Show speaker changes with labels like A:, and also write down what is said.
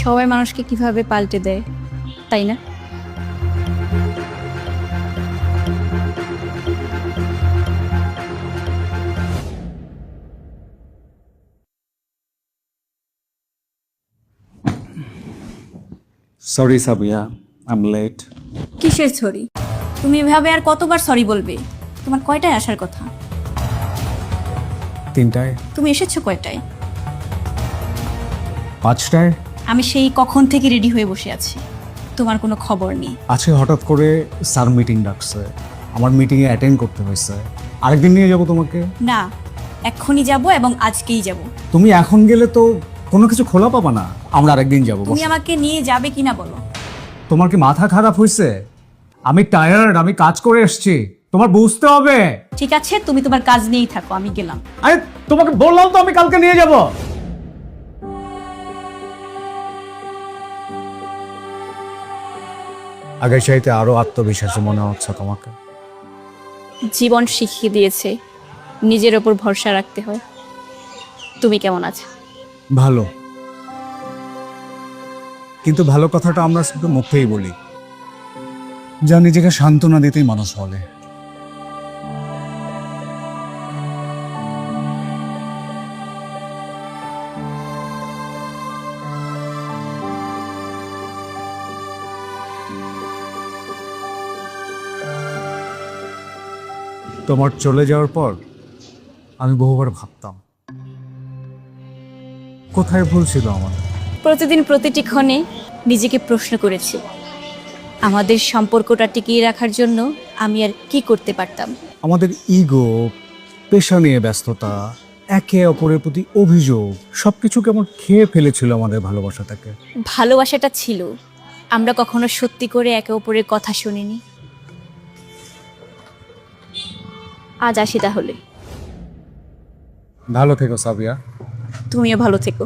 A: সবাই মানুষকে কিভাবে পাল্টে দেয়, তাই না?
B: Sorry Sabiya, I am late.
A: কিসের সরি? তুমি এভাবে আর কতবার সরি বলবে? তোমার কয়টায় আসার কথা?
B: 3টায়,
A: তুমি এসেছো কয়টায়?
B: 5টায়।
A: আমি সেই কখন থেকে রেডি হয়ে বসে আছি, তোমার কোনো খবর নেই।
B: আজকে হঠাৎ করে স্যার মিটিং ডাকছে, আমার মিটিংয়ে অ্যাটেন্ড করতে হয়েছে। আরেকদিন নিয়ে যাব তোমাকে।
A: না, এক্ষুনি যাব এবং আজকেই যাব।
B: তুমি এখন গেলে তো কোনো কিছু খোলা পাবা না। আমরা আরেকদিন যাবো।
A: তুমি আমাকে নিয়ে যাবে কিনা বলো।
B: তোমার কি মাথা খারাপ হয়েছে? আমি টায়ার্ড, আমি কাজ করে এসেছি, তোমার বুঝতে হবে।
A: ঠিক আছে, তুমি তোমার কাজ নিয়েই থাকো, আমি গেলাম।
B: আরে তোমাকে বললাম তো আমি কালকে নিয়ে যাব। আগের চাইতে আরো আত্মবিশ্বাসী মনে হচ্ছে তোমাকে।
A: জীবন শিখিয়ে দিয়েছে নিজের ওপর ভরসা রাখতে হয়। তুমি কেমন আছো?
B: ভালো, কিন্তু ভালো কথাটা আমরা শুধু মুখেই বলি, যা নিজেকে সান্ত্বনা দিতেই মানুষ বলে। তোমার চলে যাওয়ার পর আমি বহুবার ভাবতাম কোথায় ভুল ছিল আমার।
A: প্রতিদিন প্রতিটি ক্ষণে নিজেকে প্রশ্ন করেছি, আমাদের সম্পর্কটা টিকিয়ে রাখার জন্য আমি আর কি করতে পারতাম।
B: আমাদের ইগো, পেশা নিয়ে ব্যস্ততা, একে অপরের প্রতি অভিযোগ, সবকিছু কেমন খেয়ে ফেলেছিল আমাদের ভালোবাসাটাকে।
A: ভালোবাসাটা ছিল, আমরা কখনো সত্যি করে একে অপরের কথা শুনিনি। আজ আসি তাহলে।
B: ভালো থেকো সাবিয়া।
A: তুমিও ভালো থেকো।